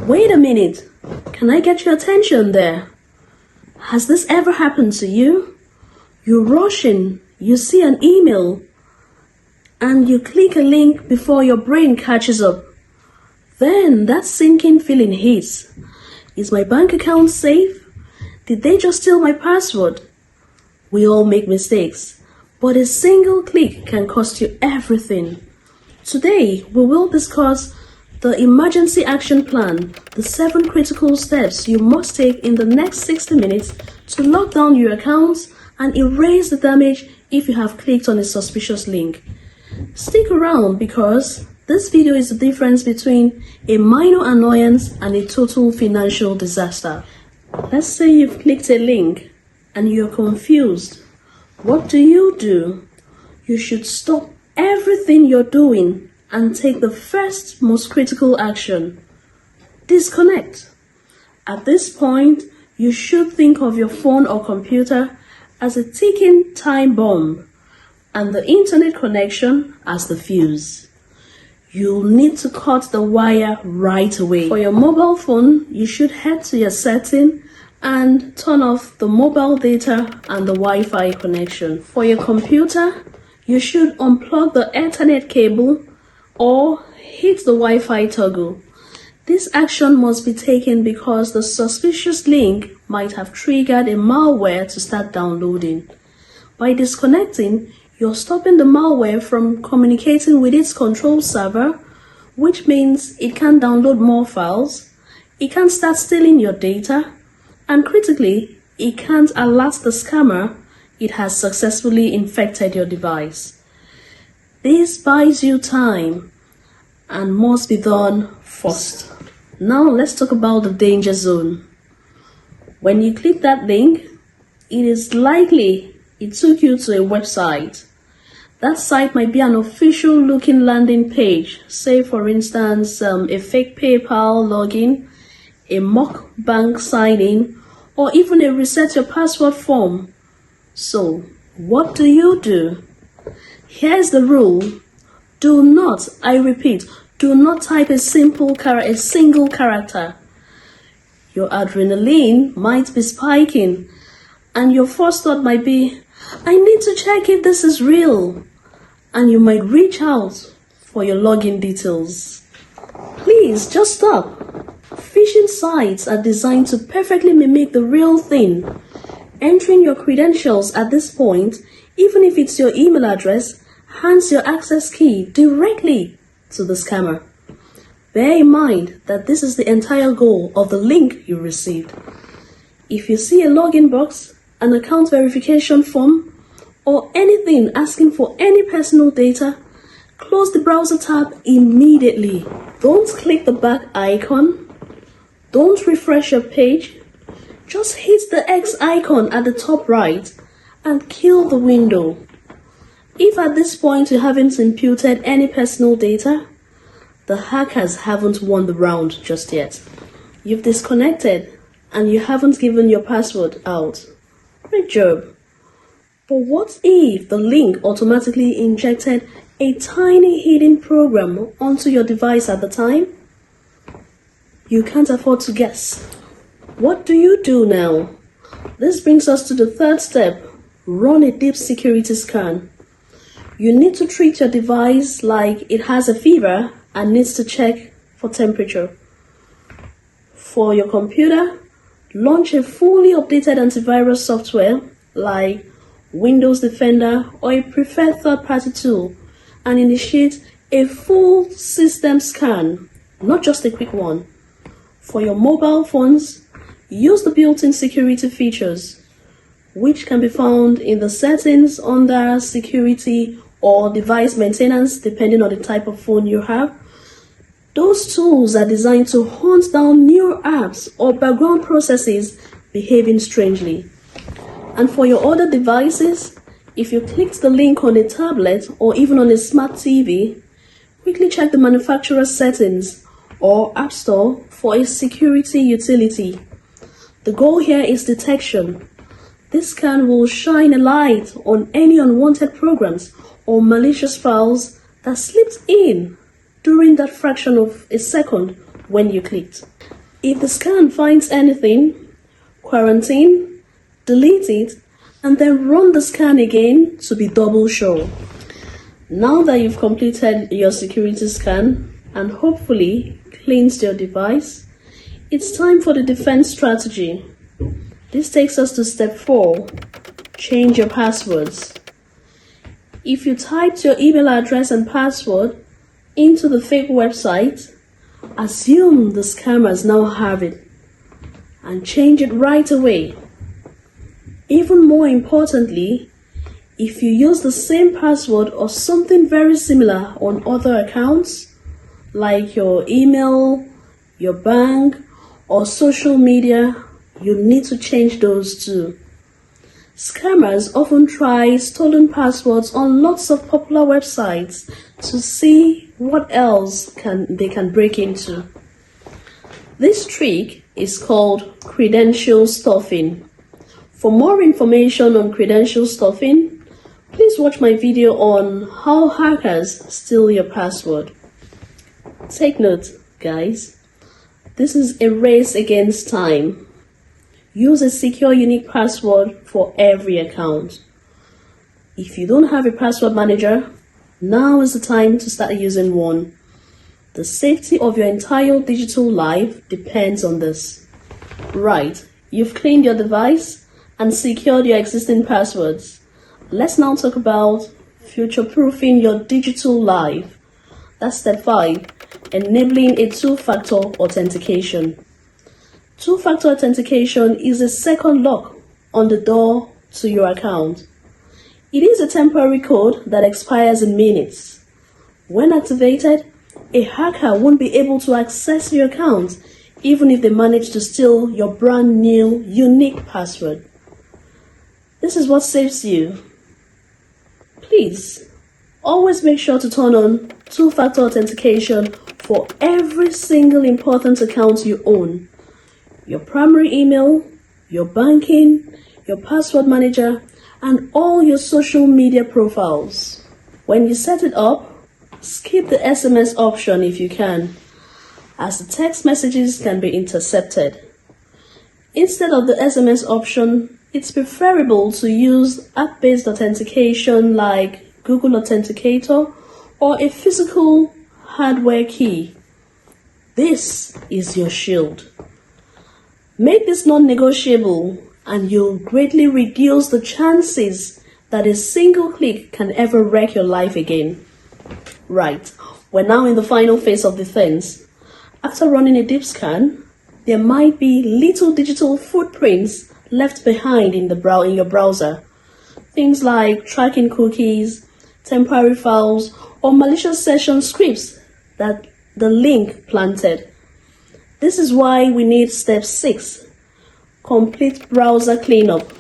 Wait a minute. Can I get your attention there? Has this ever happened to you? You're rushing, you see an email, and you click a link before your brain catches up. Then that sinking feeling hits. Is my bank account safe? Did they just steal my password? We all make mistakes, but a single click can cost you everything. Today, we will discuss the emergency action plan, the 7 critical steps you must take in the next 60 minutes to lock down your accounts and erase the damage if you have clicked on a suspicious link. Stick around because this video is the difference between a minor annoyance and a total financial disaster. Let's say you've clicked a link and you're confused. What do? You should stop everything you're doing and take the first most critical action. Disconnect. At this point, you should think of your phone or computer as a ticking time bomb and the internet connection as the fuse. You'll need to cut the wire right away. For your mobile phone, you should head to your setting and turn off the mobile data and the Wi-Fi connection. For your computer, you should unplug the Ethernet cable or hit the Wi-Fi toggle. This action must be taken because the suspicious link might have triggered a malware to start downloading. By disconnecting, you're stopping the malware from communicating with its control server, which means it can download more files, it can start stealing your data, and critically, it can't alert the scammer it has successfully infected your device. This buys you time and must be done first. Now let's talk about the danger zone. When you click that link, it is likely it took you to a website. That site might be an official looking landing page, say for instance a fake PayPal login, a mock bank sign-in, or even a reset your password form. So, what do? Here's the rule. Do not, I repeat, do not type a single character. Your adrenaline might be spiking, and your first thought might be, I need to check if this is real. And you might reach out for your login details. Please, just stop. Phishing sites are designed to perfectly mimic the real thing. Entering your credentials at this point, even if it's your email address, hands your access key directly to the scammer. Bear in mind that this is the entire goal of the link you received. If you see a login box, an account verification form, or anything asking for any personal data, close the browser tab immediately. Don't click the back icon. Don't refresh your page. Just hit the X icon at the top right and kill the window. If at this point you haven't imputed any personal data, the hackers haven't won the round just yet. You've disconnected and you haven't given your password out. Great job. But what if the link automatically injected a tiny hidden program onto your device at the time? You can't afford to guess. What do you do now? This brings us to the third step. Run a deep security scan. You need to treat your device like it has a fever and needs to check for temperature. For your computer, launch a fully updated antivirus software like Windows Defender or a preferred third-party tool and initiate a full system scan, not just a quick one. For your mobile phones, use the built-in security features, which can be found in the settings under security or device maintenance, depending on the type of phone you have. Those tools are designed to hunt down new apps or background processes behaving strangely. And for your other devices, if you clicked the link on a tablet or even on a smart TV, quickly check the manufacturer's settings or App Store for a security utility. The goal here is detection. This scan will shine a light on any unwanted programs or malicious files that slipped in during that fraction of a second when you clicked. If the scan finds anything, quarantine, delete it, and then run the scan again to be double sure. Now that you've completed your security scan and hopefully cleansed your device, it's time for the defense strategy. This takes us to step 4, change your passwords. If you typed your email address and password into the fake website, assume the scammers now have it and change it right away. Even more importantly, if you use the same password or something very similar on other accounts, like your email, your bank, or social media, you need to change those too. Scammers often try stolen passwords on lots of popular websites to see what else they can break into. This trick is called credential stuffing. For more information on credential stuffing, please watch my video on how hackers steal your password. Take note, guys. This is a race against time. Use a secure unique password for every account. If you don't have a password manager, now is the time to start using one. The safety of your entire digital life depends on this. Right, you've cleaned your device and secured your existing passwords. Let's now talk about future-proofing your digital life. That's step 5, enabling a two-factor authentication. Two-factor authentication is a second lock on the door to your account. It is a temporary code that expires in minutes. When activated, a hacker won't be able to access your account even if they manage to steal your brand new unique password. This is what saves you. Please, always make sure to turn on two-factor authentication for every single important account you own. Your primary email, your banking, your password manager, and all your social media profiles. When you set it up, skip the SMS option if you can, as the text messages can be intercepted. Instead of the SMS option, it's preferable to use app-based authentication like Google Authenticator or a physical hardware key. This is your shield. Make this non-negotiable and you'll greatly reduce the chances that a single click can ever wreck your life again. Right, we're now in the final phase of defense. After running a deep scan, there might be little digital footprints left behind in your browser. Things like tracking cookies, temporary files, or malicious session scripts that the link planted. This is why we need step 6, complete browser cleanup.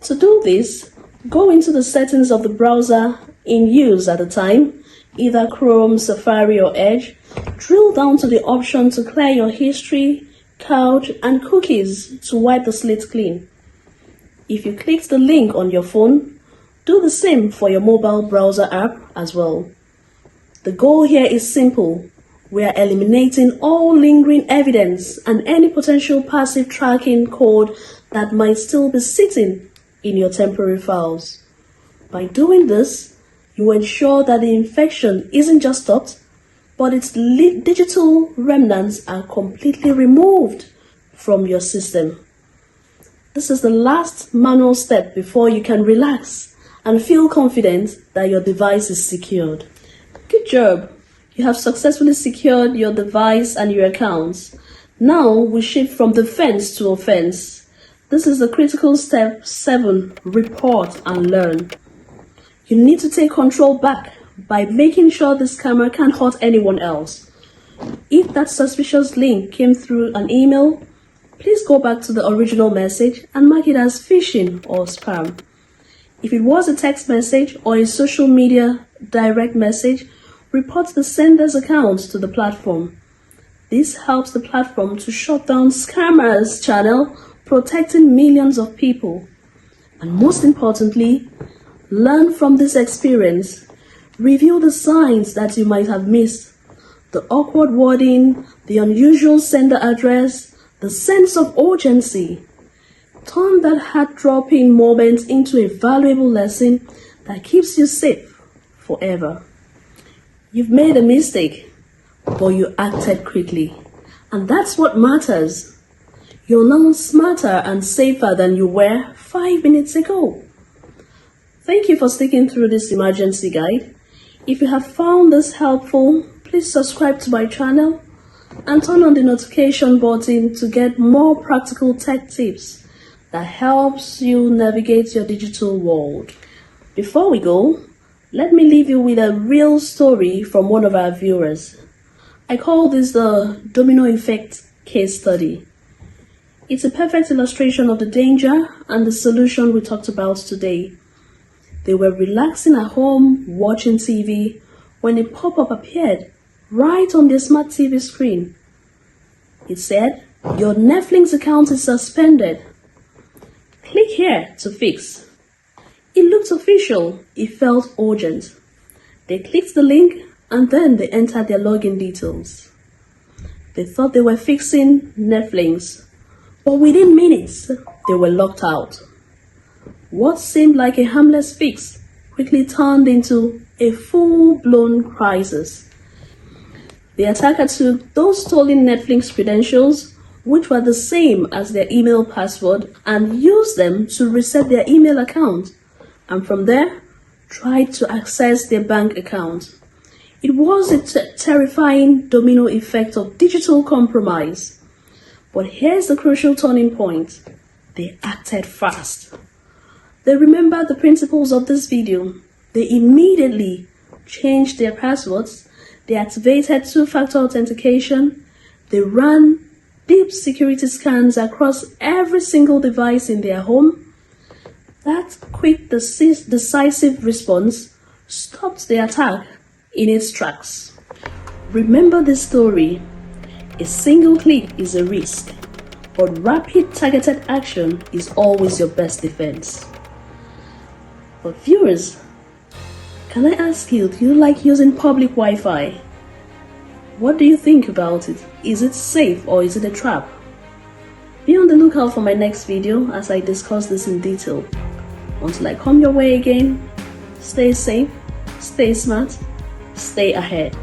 To do this, go into the settings of the browser in use at the time, either Chrome, Safari, or Edge. Drill down to the option to clear your history, cache, and cookies to wipe the slate clean. If you clicked the link on your phone, do the same for your mobile browser app as well. The goal here is simple. We are eliminating all lingering evidence and any potential passive tracking code that might still be sitting in your temporary files. By doing this, you ensure that the infection isn't just stopped, but its digital remnants are completely removed from your system. This is the last manual step before you can relax and feel confident that your device is secured. Good job! You have successfully secured your device and your accounts. Now we shift from defense to offense. This is the critical step 7, report and learn. You need to take control back by making sure the scammer can't hurt anyone else. If that suspicious link came through an email, please go back to the original message and mark it as phishing or spam. If it was a text message or a social media direct message, report the sender's account to the platform. This helps the platform to shut down scammers' channel, protecting millions of people. And most importantly, learn from this experience. Review the signs that you might have missed. The awkward wording, the unusual sender address, The sense of urgency. Turn that heart-dropping moment into a valuable lesson that keeps you safe forever. You've made a mistake, but you acted quickly. And that's what matters. You're now smarter and safer than you were 5 minutes ago. Thank you for sticking through this emergency guide. If you have found this helpful, please subscribe to my channel and turn on the notification button to get more practical tech tips that helps you navigate your digital world. Before we go, let me leave you with a real story from one of our viewers. I call this the Domino Effect case study. It's a perfect illustration of the danger and the solution we talked about today. They were relaxing at home, watching TV, when a pop-up appeared right on their smart TV screen. It said, "Your Netflix account is suspended. Click here to fix." It looked official. It felt urgent. They clicked the link and then they entered their login details. They thought they were fixing Netflix, but within minutes, they were locked out. What seemed like a harmless fix quickly turned into a full-blown crisis. The attacker took those stolen Netflix credentials, which were the same as their email password, and used them to reset their email account, and from there, tried to access their bank account. It was a terrifying domino effect of digital compromise. But here's the crucial turning point. They acted fast. They remembered the principles of this video. They immediately changed their passwords. They activated two-factor authentication. They ran deep security scans across every single device in their home. That quick, decisive response stopped the attack in its tracks. Remember this story. A single click is a risk, but rapid targeted action is always your best defense. But viewers, can I ask you, do you like using public Wi-Fi? What do you think about it? Is it safe or is it a trap? Be on the lookout for my next video as I discuss this in detail. Until I come your way again, stay safe, stay smart, stay ahead.